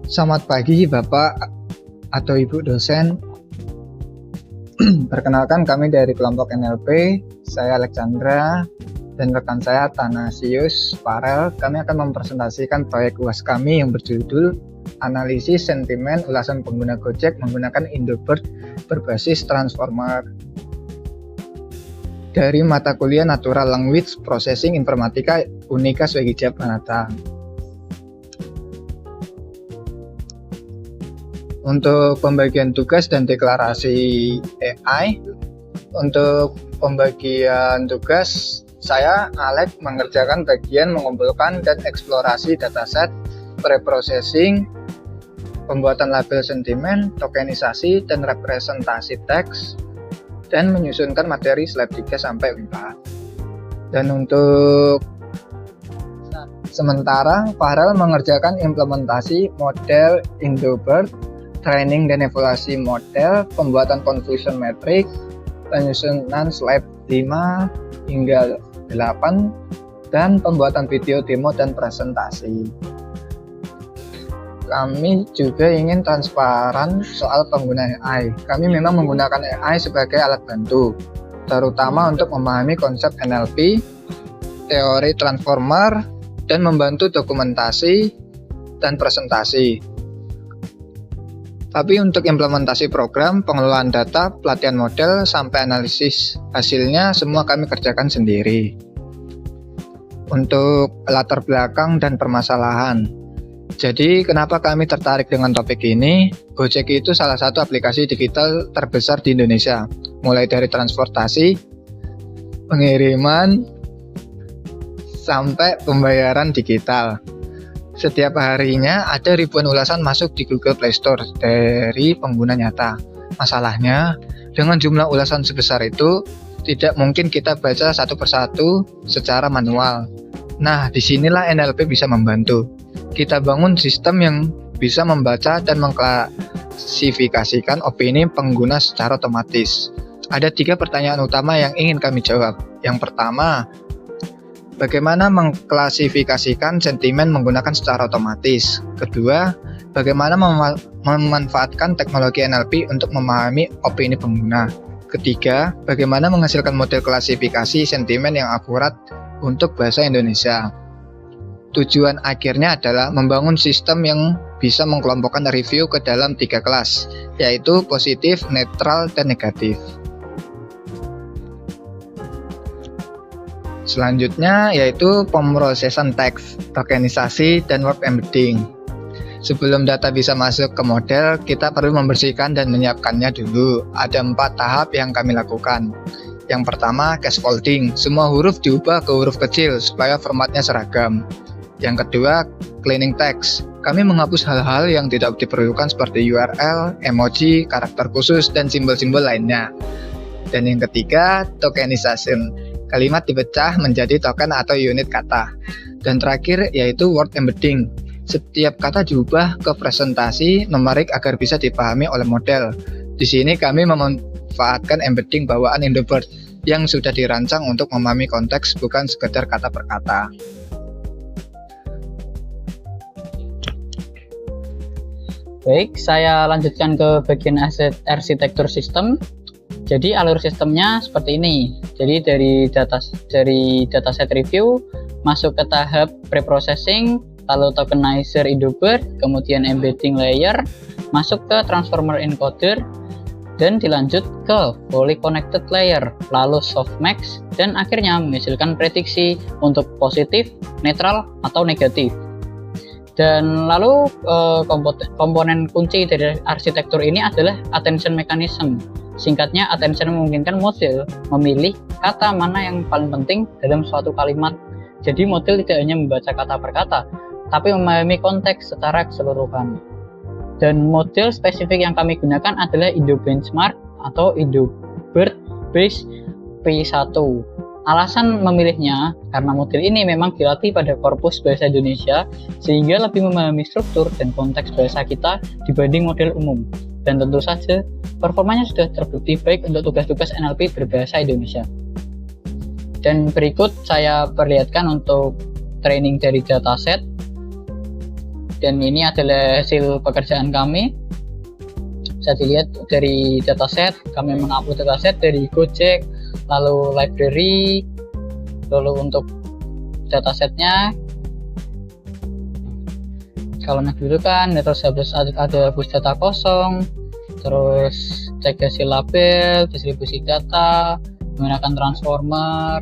Selamat pagi Bapak atau Ibu dosen. Perkenalkan, kami dari kelompok NLP. Saya Alexandra dan rekan saya Thanasius Farel. Kami akan mempresentasikan proyek UAS kami yang berjudul Analisis Sentimen Ulasan Pengguna Gojek menggunakan Indobird berbasis Transformer dari mata kuliah Natural Language Processing Informatika Unika Swegijab Manata. Untuk pembagian tugas dan deklarasi AI, untuk pembagian tugas, saya, Alex, mengerjakan bagian mengumpulkan dan eksplorasi dataset, preprocessing, pembuatan label sentimen, tokenisasi, dan representasi teks, dan menyusunkan materi slide 3-4. Dan untuk sementara, Farel mengerjakan implementasi model Indobird, training dan evaluasi model, pembuatan confusion metric, penyusunan slide 5 hingga 8, dan pembuatan video demo dan presentasi. Kami juga ingin transparan soal penggunaan AI. Kami memang menggunakan AI sebagai alat bantu, terutama untuk memahami konsep NLP, teori transformer, dan membantu dokumentasi dan presentasi. Tapi untuk implementasi program, pengelolaan data, pelatihan model, sampai analisis hasilnya semua kami kerjakan sendiri. Untuk latar belakang dan permasalahan. Jadi kenapa kami tertarik dengan topik ini? Gojek itu salah satu aplikasi digital terbesar di Indonesia. Mulai dari transportasi, pengiriman, sampai pembayaran digital. Setiap harinya ada ribuan ulasan masuk di Google Play Store dari pengguna nyata. Masalahnya, dengan jumlah ulasan sebesar itu, tidak mungkin kita baca satu persatu secara manual. Nah, disinilah NLP bisa membantu. Kita bangun sistem yang bisa membaca dan mengklasifikasikan opini pengguna secara otomatis. Ada 3 pertanyaan utama yang ingin kami jawab. Yang pertama, bagaimana mengklasifikasikan sentimen menggunakan secara otomatis? Kedua, bagaimana memanfaatkan teknologi NLP untuk memahami opini pengguna? Ketiga, bagaimana menghasilkan model klasifikasi sentimen yang akurat untuk bahasa Indonesia? Tujuan akhirnya adalah membangun sistem yang bisa mengelompokkan review ke dalam 3 kelas, yaitu positif, netral, dan negatif. Selanjutnya yaitu pemrosesan teks, tokenisasi, dan word embedding. Sebelum data bisa masuk ke model, kita perlu membersihkan dan menyiapkannya dulu. Ada 4 tahap yang kami lakukan. Yang pertama, scaffolding. Semua huruf diubah ke huruf kecil supaya formatnya seragam. Yang kedua, cleaning text. Kami menghapus hal-hal yang tidak diperlukan seperti URL, emoji, karakter khusus, dan simbol-simbol lainnya. Dan yang ketiga, tokenization. Kalimat dipecah menjadi token atau unit kata. Dan terakhir yaitu word embedding. Setiap kata diubah ke presentasi numerik agar bisa dipahami oleh model. Di sini kami memanfaatkan embedding bawaan Indobird yang sudah dirancang untuk memahami konteks, bukan sekedar kata per kata. Baik, saya lanjutkan ke bagian arsitektur sistem. Jadi alur sistemnya seperti ini. Jadi dari dataset review masuk ke tahap preprocessing, lalu tokenizer Indobird, kemudian embedding layer, masuk ke transformer encoder, dan dilanjut ke fully connected layer, lalu softmax, dan akhirnya menghasilkan prediksi untuk positif, netral, atau negatif. Dan lalu komponen kunci dari arsitektur ini adalah attention mechanism. Singkatnya, attention memungkinkan model memilih kata mana yang paling penting dalam suatu kalimat. Jadi model tidak hanya membaca kata per kata, tapi memahami konteks secara keseluruhan. Dan model spesifik yang kami gunakan adalah Indo-Benchmark atau Indobird Base P1. Alasan memilihnya karena model ini memang dilatih pada korpus bahasa Indonesia sehingga lebih memahami struktur dan konteks bahasa kita dibanding model umum. Dan tentu saja performanya sudah terbukti baik untuk tugas-tugas NLP berbahasa Indonesia. Dan berikut saya perlihatkan untuk training dari dataset. dan ini adalah hasil pekerjaan kami. Bisa dilihat dari dataset, kami mengupload dataset dari Gojek, lalu library, lalu untuk datasetnya kalau dulu kan terus habis ada bus data kosong, terus cek hasil label, distribusi data, menggunakan transformer,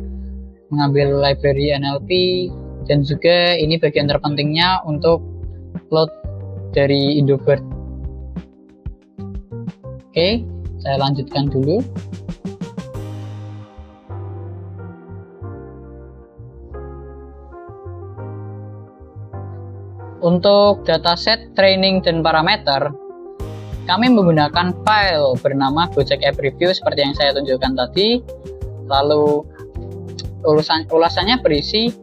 mengambil library NLP, dan juga ini bagian terpentingnya untuk load dari Indobird. Oke, saya lanjutkan dulu. Untuk dataset, training, dan parameter, kami menggunakan file bernama Gojek App Review seperti yang saya tunjukkan tadi. Lalu ulasannya berisi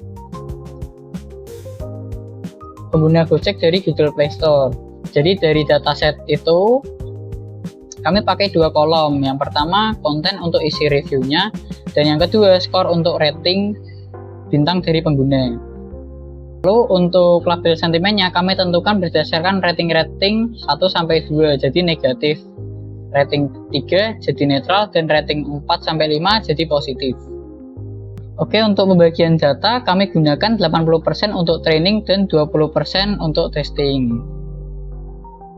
pengguna Gojek dari Google Play Store. Jadi dari dataset itu kami pakai dua kolom. Yang pertama konten untuk isi reviewnya, dan yang kedua skor untuk rating bintang dari pengguna. Lalu untuk label sentimennya kami tentukan berdasarkan rating 1 sampai 2 jadi negatif, rating 3 jadi netral, dan rating 4 sampai 5 jadi positif. Oke, untuk pembagian data kami gunakan 80% untuk training dan 20% untuk testing.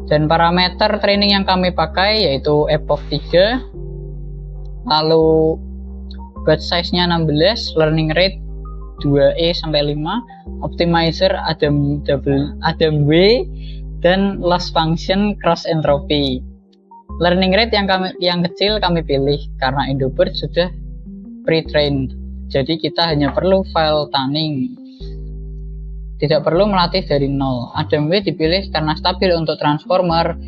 Dan parameter training yang kami pakai yaitu epoch 3, lalu batch size-nya 16, learning rate 2E sampai 5, optimizer Adam W, dan loss function cross entropy. Learning rate yang kecil kami pilih karena Indobird sudah pre-trained. Jadi kita hanya perlu file tuning. Tidak perlu melatih dari nol. Adam W dipilih karena stabil untuk transformer,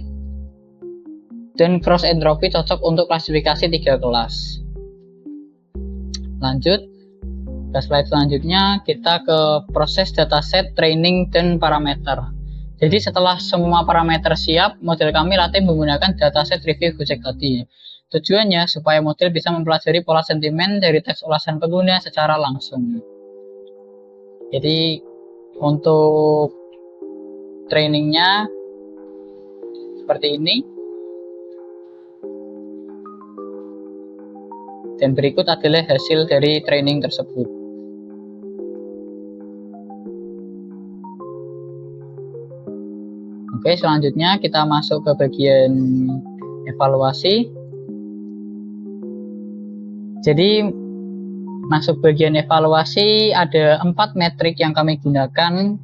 dan cross entropy cocok untuk klasifikasi 3 kelas. Lanjut. Ke slide selanjutnya kita ke proses dataset, training, dan parameter. Jadi setelah semua parameter siap, model kami latih menggunakan dataset review Gojek tadi. Tujuannya supaya model bisa mempelajari pola sentimen dari teks ulasan pengguna secara langsung. Jadi untuk trainingnya seperti ini. Dan berikut adalah hasil dari training tersebut. Oke, selanjutnya kita masuk ke bagian evaluasi. Jadi masuk bagian evaluasi ada 4 metrik yang kami gunakan,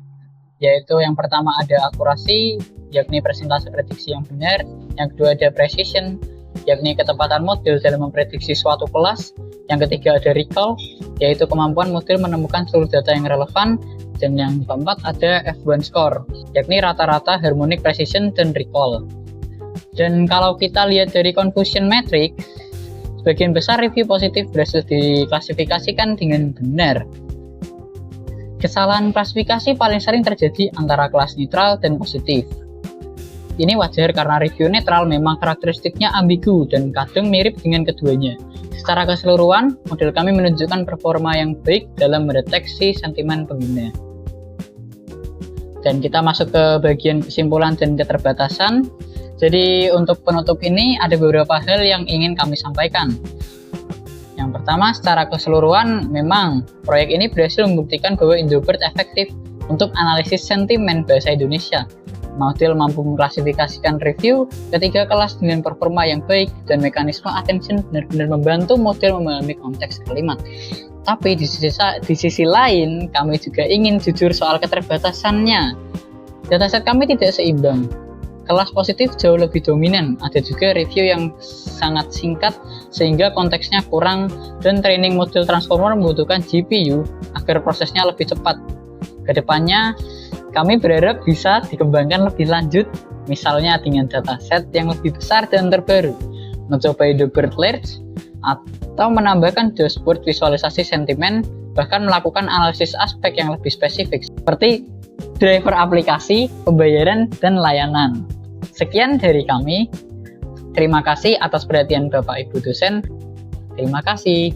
yaitu yang pertama ada akurasi, yakni persentase prediksi yang benar. Yang kedua ada precision, yakni ketepatan model dalam memprediksi suatu kelas. Yang ketiga ada recall, yaitu kemampuan model menemukan seluruh data yang relevan. Dan yang keempat ada F1 score, yakni rata-rata, harmonic precision, dan recall. Dan kalau kita lihat dari confusion metric, sebagian besar review positif berhasil diklasifikasikan dengan benar. Kesalahan klasifikasi paling sering terjadi antara kelas netral dan positif. Ini wajar karena review netral memang karakteristiknya ambigu dan kadang mirip dengan keduanya. Secara keseluruhan, model kami menunjukkan performa yang baik dalam mendeteksi sentimen pengguna. Dan kita masuk ke bagian kesimpulan dan keterbatasan. Jadi untuk penutup ini ada beberapa hal yang ingin kami sampaikan. Yang pertama, secara keseluruhan memang proyek ini berhasil membuktikan bahwa Indobird efektif untuk analisis sentimen bahasa Indonesia. Model mampu mengklasifikasikan review ketiga kelas dengan performa yang baik, dan mekanisme attention benar-benar membantu model memahami konteks kalimat. Tapi di sisi lain, kami juga ingin jujur soal keterbatasannya. Dataset kami tidak seimbang. Kelas positif jauh lebih dominan. Ada juga review yang sangat singkat sehingga konteksnya kurang, dan training model transformer membutuhkan GPU agar prosesnya lebih cepat. Kedepannya, kami berharap bisa dikembangkan lebih lanjut, misalnya dengan dataset yang lebih besar dan terbaru, mencoba Indobird Large, atau menambahkan dashboard visualisasi sentimen, bahkan melakukan analisis aspek yang lebih spesifik seperti driver aplikasi, pembayaran, dan layanan. Sekian dari kami. Terima kasih atas perhatian Bapak Ibu dosen. Terima kasih.